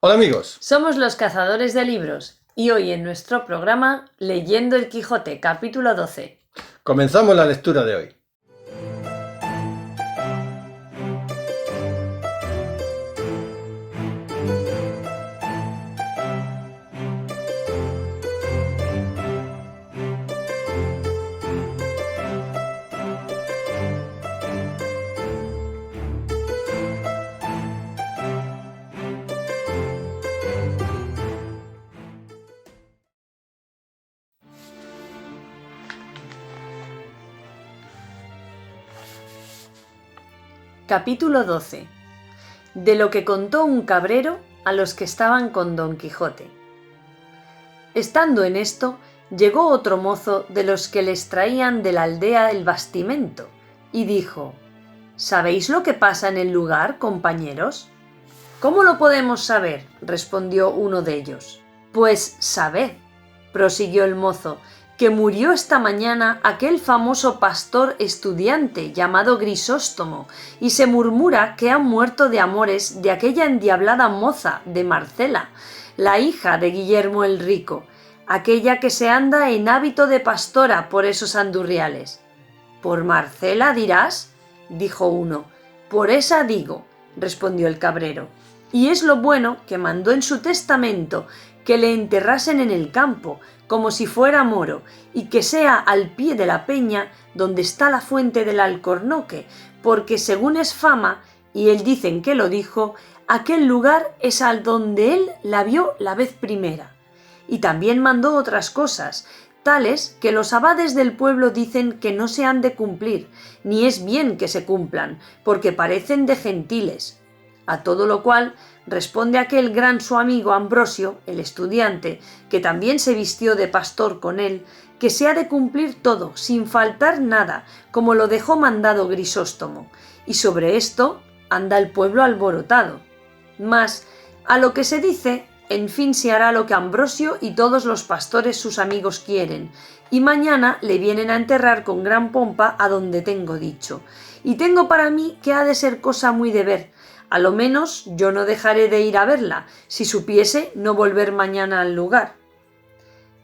Hola amigos, Somos los cazadores de libros y hoy en nuestro programa Leyendo el Quijote, capítulo 12. comenzamos la lectura de hoy. Capítulo 12. De lo que contó un cabrero a los que estaban con Don Quijote. Estando en esto, llegó otro mozo de los que les traían de la aldea el bastimento, y dijo: ¿Sabéis lo que pasa en el lugar, compañeros? ¿Cómo lo podemos saber?, respondió uno de ellos. Pues sabed, prosiguió el mozo, que murió esta mañana aquel famoso pastor estudiante llamado Grisóstomo, y se murmura que ha muerto de amores de aquella endiablada moza de Marcela, la hija de Guillermo el Rico, aquella que se anda en hábito de pastora por esos andurriales. ¿Por Marcela dirás?, dijo uno. Por esa digo, respondió el cabrero. Y es lo bueno que mandó en su testamento que le enterrasen en el campo, como si fuera moro, y que sea al pie de la peña donde está la fuente del Alcornoque, porque según es fama, y él dicen que lo dijo, aquel lugar es al donde él la vio la vez primera. Y también mandó otras cosas, tales que los abades del pueblo dicen que no se han de cumplir, ni es bien que se cumplan, porque parecen de gentiles. A todo lo cual responde aquel gran su amigo Ambrosio, el estudiante, que también se vistió de pastor con él, que se ha de cumplir todo, sin faltar nada, como lo dejó mandado Grisóstomo, y sobre esto anda el pueblo alborotado. Mas, a lo que se dice, en fin se hará lo que Ambrosio y todos los pastores sus amigos quieren, y mañana le vienen a enterrar con gran pompa a donde tengo dicho, y tengo para mí que ha de ser cosa muy de ver. A lo menos yo no dejaré de ir a verla, si supiese no volver mañana al lugar.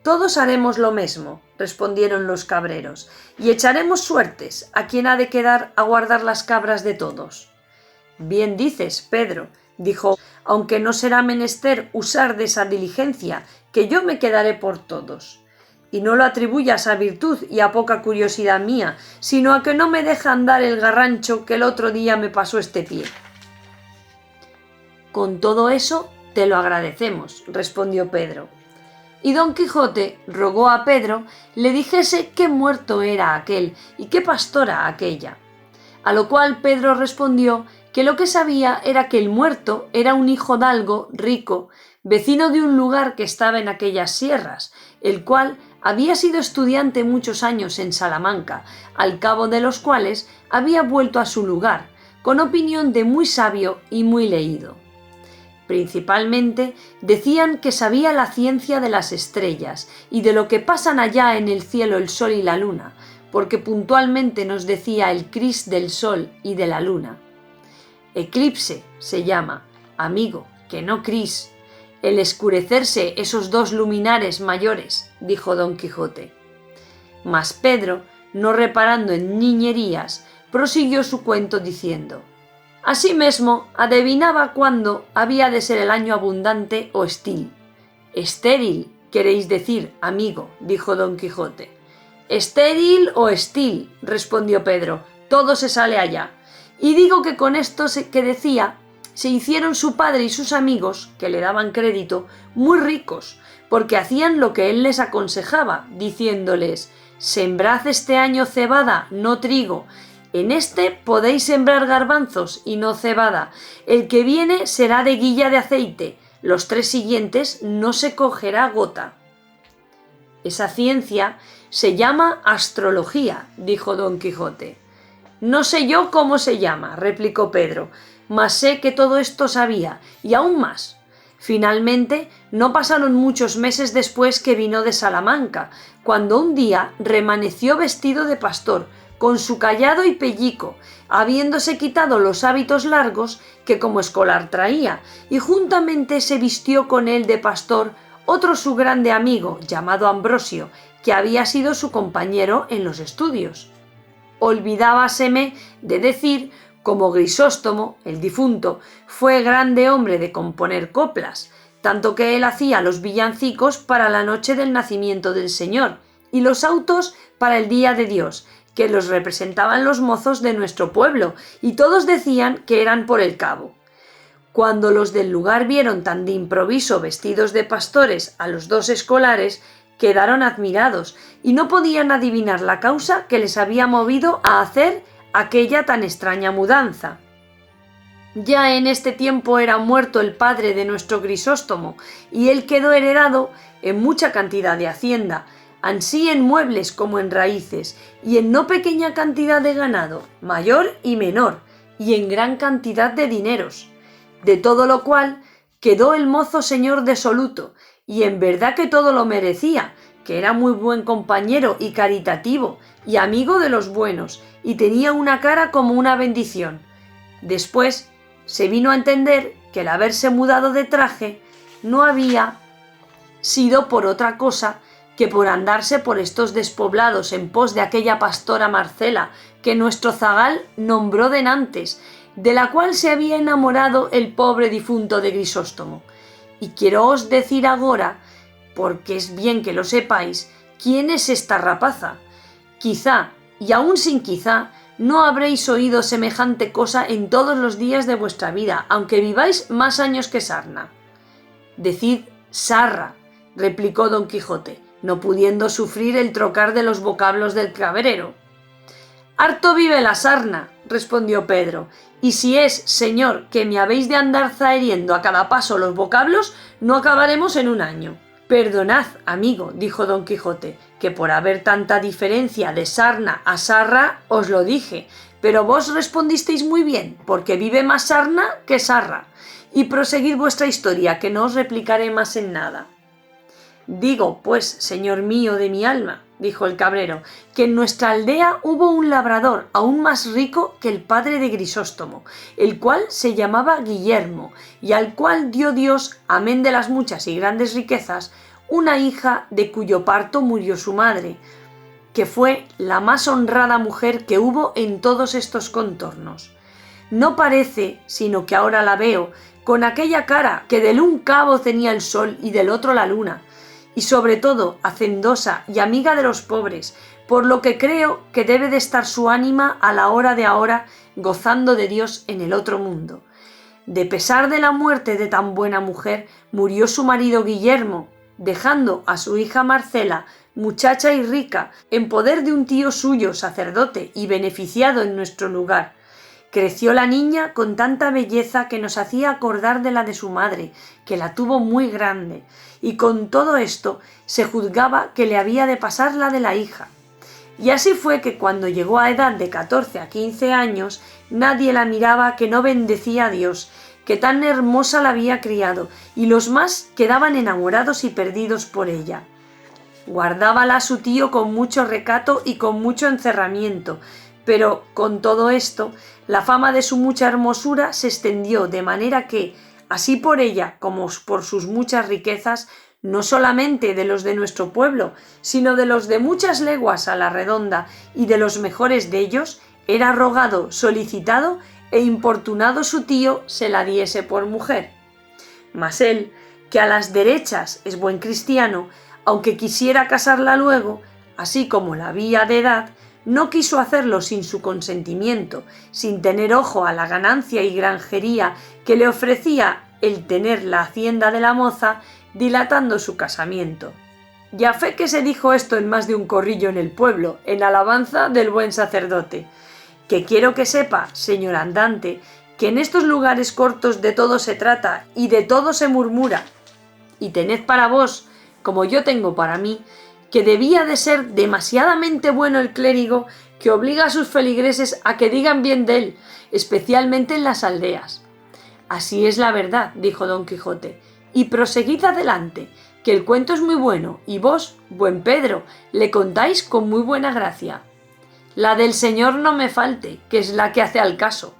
Todos haremos lo mismo, respondieron los cabreros, y echaremos suertes a quien ha de quedar a guardar las cabras de todos. Bien dices, Pedro, dijo, aunque no será menester usar de esa diligencia, que yo me quedaré por todos. Y no lo atribuyas a virtud y a poca curiosidad mía, sino a que no me deja andar el garrancho que el otro día me pasó este pie. Con todo eso te lo agradecemos, respondió Pedro. Y Don Quijote rogó a Pedro le dijese qué muerto era aquel y qué pastora aquella. A lo cual Pedro respondió que lo que sabía era que el muerto era un hijodalgo rico, vecino de un lugar que estaba en aquellas sierras, el cual había sido estudiante muchos años en Salamanca, al cabo de los cuales había vuelto a su lugar, con opinión de muy sabio y muy leído. Principalmente decían que sabía la ciencia de las estrellas y de lo que pasan allá en el cielo el sol y la luna, porque puntualmente nos decía el cris del sol y de la luna. Eclipse se llama, amigo, que no cris, el escurecerse esos dos luminares mayores, dijo Don Quijote. Mas Pedro, no reparando en niñerías, prosiguió su cuento diciendo: Asimesmo, adivinaba cuándo había de ser el año abundante o estil. Estéril, queréis decir, amigo, dijo Don Quijote. Estéril o estil, respondió Pedro, todo se sale allá. Y digo que con esto que decía, se hicieron su padre y sus amigos, que le daban crédito, muy ricos, porque hacían lo que él les aconsejaba, diciéndoles: sembrad este año cebada, no trigo. En este podéis sembrar garbanzos y no cebada. El que viene será de guilla de aceite. Los 3 siguientes no se cogerá gota. Esa ciencia se llama astrología, dijo Don Quijote. No sé yo cómo se llama, replicó Pedro, mas sé que todo esto sabía, y aún más. Finalmente, no pasaron muchos meses después que vino de Salamanca, cuando un día remaneció vestido de pastor, con su cayado y pellico, habiéndose quitado los hábitos largos que como escolar traía, y juntamente se vistió con él de pastor otro su grande amigo, llamado Ambrosio, que había sido su compañero en los estudios. Olvidábaseme de decir, como Grisóstomo, el difunto, fue grande hombre de componer coplas, tanto que él hacía los villancicos para la noche del nacimiento del Señor, y los autos para el día de Dios, que los representaban los mozos de nuestro pueblo, y todos decían que eran por el cabo. Cuando los del lugar vieron tan de improviso vestidos de pastores a los dos escolares, quedaron admirados, y no podían adivinar la causa que les había movido a hacer aquella tan extraña mudanza. Ya en este tiempo era muerto el padre de nuestro Grisóstomo, y él quedó heredado en mucha cantidad de hacienda, ansí en muebles como en raíces, y en no pequeña cantidad de ganado, mayor y menor, y en gran cantidad de dineros. De todo lo cual quedó el mozo señor desoluto, y en verdad que todo lo merecía, que era muy buen compañero y caritativo, y amigo de los buenos, y tenía una cara como una bendición. Después se vino a entender que el haberse mudado de traje no había sido por otra cosa que por andarse por estos despoblados en pos de aquella pastora Marcela que nuestro zagal nombró denantes, de la cual se había enamorado el pobre difunto de Grisóstomo. Y quiero os decir agora, porque es bien que lo sepáis, quién es esta rapaza. Quizá, y aun sin quizá, no habréis oído semejante cosa en todos los días de vuestra vida, aunque viváis más años que sarna. Decid sarra, replicó don Quijote, no pudiendo sufrir el trocar de los vocablos del cabrero. Harto vive la sarna, respondió Pedro, y si es, señor, que me habéis de andar zaheriendo a cada paso los vocablos, no acabaremos en un año. Perdonad, amigo, dijo don Quijote, que por haber tanta diferencia de sarna a sarra os lo dije, pero vos respondisteis muy bien, porque vive más sarna que sarra. Y proseguid vuestra historia, que no os replicaré más en nada. Digo, pues, señor mío de mi alma, dijo el cabrero, que en nuestra aldea hubo un labrador aún más rico que el padre de Grisóstomo, el cual se llamaba Guillermo, y al cual dio Dios, amén de las muchas y grandes riquezas, una hija de cuyo parto murió su madre, que fue la más honrada mujer que hubo en todos estos contornos. No parece, sino que ahora la veo, con aquella cara que del un cabo tenía el sol y del otro la luna, y sobre todo hacendosa y amiga de los pobres, por lo que creo que debe de estar su ánima a la hora de ahora gozando de Dios en el otro mundo. De pesar de la muerte de tan buena mujer, murió su marido Guillermo, dejando a su hija Marcela, muchacha y rica, en poder de un tío suyo, sacerdote y beneficiado en nuestro lugar. Creció la niña con tanta belleza que nos hacía acordar de la de su madre, que la tuvo muy grande, y con todo esto se juzgaba que le había de pasar la de la hija. Y así fue que cuando llegó a edad de 14 a 15 años, nadie la miraba que no bendecía a Dios, que tan hermosa la había criado, y los más quedaban enamorados y perdidos por ella. Guardábala su tío con mucho recato y con mucho encerramiento, pero con todo esto, la fama de su mucha hermosura se extendió de manera que, así por ella como por sus muchas riquezas, no solamente de los de nuestro pueblo, sino de los de muchas leguas a la redonda y de los mejores de ellos, era rogado, solicitado e importunado su tío se la diese por mujer. Mas él, que a las derechas es buen cristiano, aunque quisiera casarla luego, así como la había de edad, no quiso hacerlo sin su consentimiento, sin tener ojo a la ganancia y granjería que le ofrecía el tener la hacienda de la moza, dilatando su casamiento. Y a fe que se dijo esto en más de un corrillo en el pueblo, en alabanza del buen sacerdote, que quiero que sepa, señor andante, que en estos lugares cortos de todo se trata y de todo se murmura, y tened para vos, como yo tengo para mí, que debía de ser demasiadamente bueno el clérigo que obliga a sus feligreses a que digan bien de él, especialmente en las aldeas. Así es la verdad, dijo don Quijote, y proseguid adelante, que el cuento es muy bueno, y vos, buen Pedro, le contáis con muy buena gracia. la del Señor no me falte, que es la que hace al caso.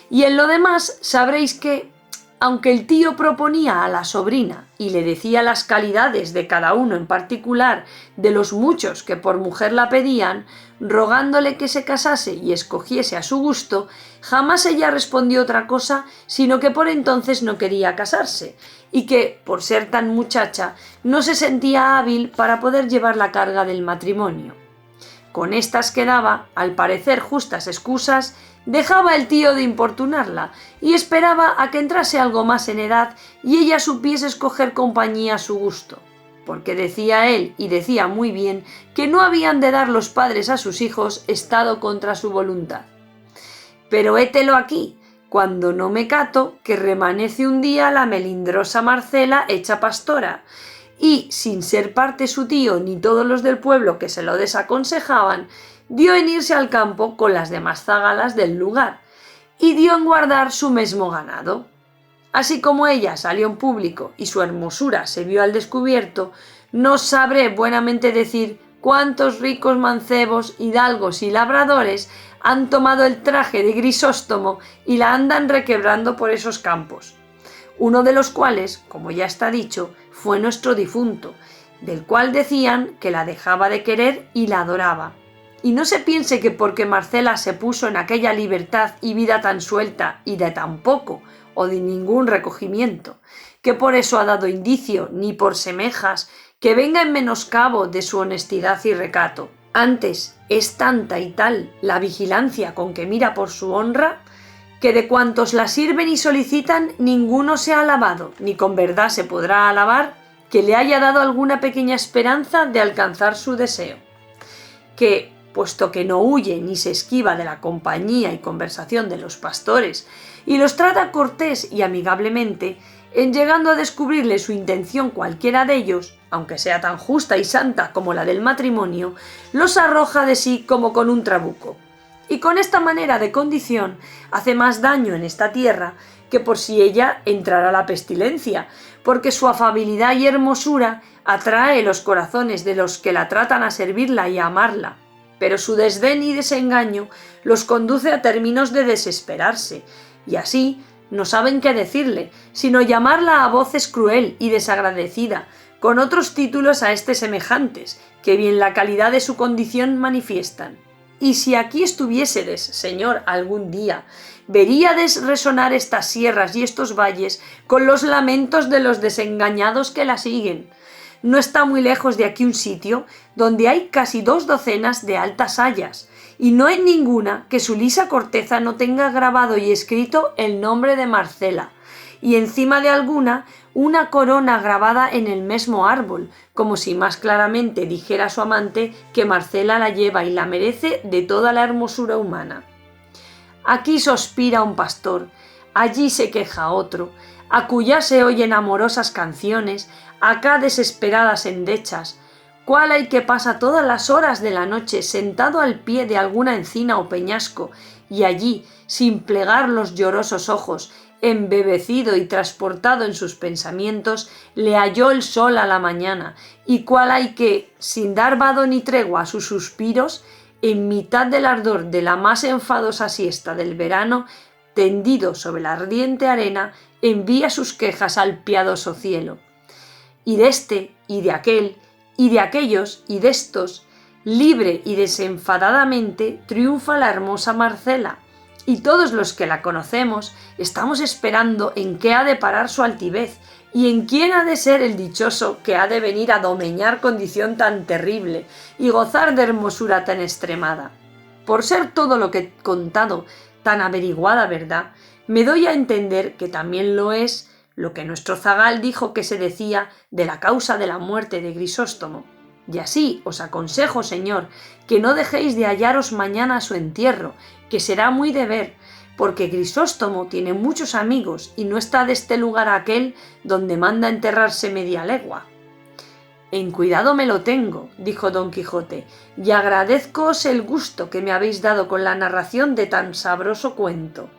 Y en lo demás sabréis que, aunque el tío proponía a la sobrina y le decía las calidades de cada uno en particular de los muchos que por mujer la pedían, rogándole que se casase y escogiese a su gusto, jamás ella respondió otra cosa sino que por entonces no quería casarse y que, por ser tan muchacha, no se sentía hábil para poder llevar la carga del matrimonio. Con estas que daba, al parecer justas excusas, dejaba el tío de importunarla y esperaba a que entrase algo más en edad y ella supiese escoger compañía a su gusto, porque decía él, y decía muy bien, que no habían de dar los padres a sus hijos estado contra su voluntad. Pero hételo aquí, cuando no me cato, que remanece un día la melindrosa Marcela hecha pastora, y, sin ser parte su tío ni todos los del pueblo que se lo desaconsejaban, dio en irse al campo con las demás zagalas del lugar, y dio en guardar su mesmo ganado. Así como ella salió en público y su hermosura se vio al descubierto, no sabré buenamente decir cuántos ricos mancebos, hidalgos y labradores han tomado el traje de Grisóstomo y la andan requebrando por esos campos. Uno de los cuales, como ya está dicho, fue nuestro difunto, del cual decían que la dejaba de querer y la adoraba. Y no se piense que porque Marcela se puso en aquella libertad y vida tan suelta y de tan poco o de ningún recogimiento, que por eso ha dado indicio, ni por semejas, que venga en menoscabo de su honestidad y recato. Antes es tanta y tal la vigilancia con que mira por su honra, que de cuantos la sirven y solicitan ninguno se ha alabado, ni con verdad se podrá alabar, que le haya dado alguna pequeña esperanza de alcanzar su deseo. Que, puesto que no huye ni se esquiva de la compañía y conversación de los pastores, y los trata cortés y amigablemente, en llegando a descubrirle su intención cualquiera de ellos, aunque sea tan justa y santa como la del matrimonio, los arroja de sí como con un trabuco. Y con esta manera de condición hace más daño en esta tierra que por si ella entrara la pestilencia, porque su afabilidad y hermosura atrae los corazones de los que la tratan a servirla y a amarla, pero su desdén y desengaño los conduce a términos de desesperarse, y así no saben qué decirle, sino llamarla a voces cruel y desagradecida, con otros títulos a este semejantes, que bien la calidad de su condición manifiestan. Y si aquí estuviésedes, Señor, algún día, veríades resonar estas sierras y estos valles con los lamentos de los desengañados que la siguen. No está muy lejos de aquí un sitio donde hay casi 2 docenas de altas hayas, y no hay ninguna que su lisa corteza no tenga grabado y escrito el nombre de Marcela, y encima de alguna una corona grabada en el mismo árbol, como si más claramente dijera a su amante que Marcela la lleva y la merece de toda la hermosura humana. Aquí suspira un pastor, allí se queja otro, acullá se oyen amorosas canciones, acá desesperadas endechas, cuál hay que pasa todas las horas de la noche sentado al pie de alguna encina o peñasco, y allí, sin plegar los llorosos ojos, embebecido y transportado en sus pensamientos, le halló el sol a la mañana, y cuál hay que, sin dar vado ni tregua a sus suspiros, en mitad del ardor de la más enfadosa siesta del verano, tendido sobre la ardiente arena, envía sus quejas al piadoso cielo. Y de este, y de aquel, y de aquellos, y de estos, libre y desenfadadamente triunfa la hermosa Marcela, y todos los que la conocemos estamos esperando en qué ha de parar su altivez y en quién ha de ser el dichoso que ha de venir a domeñar condición tan terrible y gozar de hermosura tan extremada. Por ser todo lo que he contado tan averiguada verdad, me doy a entender que también lo es lo que nuestro zagal dijo que se decía de la causa de la muerte de Grisóstomo. Y así os aconsejo, señor, que no dejéis de hallaros mañana a su entierro, que será muy de ver, porque Grisóstomo tiene muchos amigos y no está de este lugar a aquel donde manda enterrarse media legua. En cuidado me lo tengo, dijo Don Quijote, y agradezcoos el gusto que me habéis dado con la narración de tan sabroso cuento.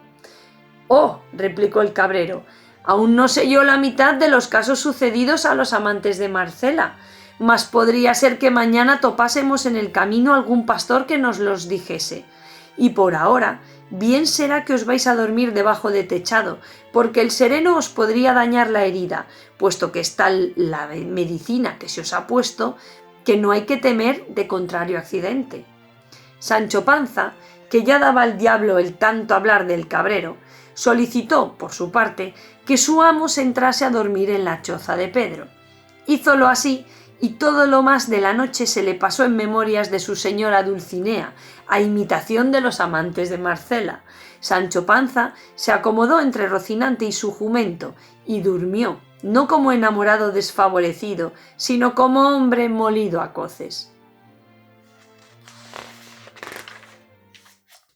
Oh, replicó el cabrero, aún no sé yo la mitad de los casos sucedidos a los amantes de Marcela, mas podría ser que mañana topásemos en el camino algún pastor que nos los dijese. Y por ahora, bien será que os vais a dormir debajo de techado, porque el sereno os podría dañar la herida, puesto que está la medicina que se os ha puesto, que no hay que temer de contrario accidente. Sancho Panza, que ya daba al diablo el tanto hablar del cabrero, solicitó, por su parte, que su amo se entrase a dormir en la choza de Pedro. Hízolo así, y todo lo más de la noche se le pasó en memorias de su señora Dulcinea, a imitación de los amantes de Marcela. Sancho Panza se acomodó entre Rocinante y su jumento, y durmió, no como enamorado desfavorecido, sino como hombre molido a coces.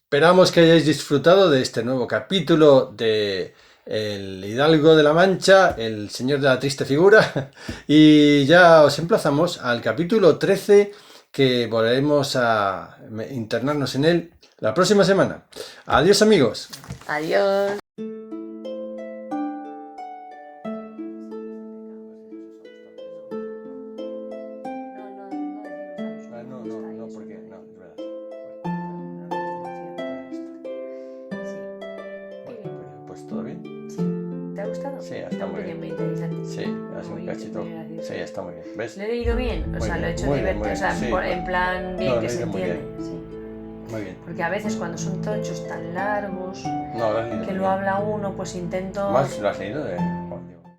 Esperamos que hayáis disfrutado de este nuevo capítulo de El Hidalgo de la Mancha, el señor de la triste figura, y ya os emplazamos al capítulo 13, que volveremos a internarnos en él la próxima semana. Adiós, amigos. Adiós. Pues todo bien. Sí. ¿Te ha gustado? Sí, está muy bien. Muy interesante. Sí, ha sido un cachito. Sí, está muy bien. ¿Ves? ¿Lo he leído bien? O sea, lo he hecho divertido, o sea, sí. en plan bien, No, que lo he se leído muy entiende. bien. Sí. Muy bien. Porque a veces cuando son tochos tan largos No, lo has leído que muy lo bien. habla uno, pues intento... Más lo has leído de...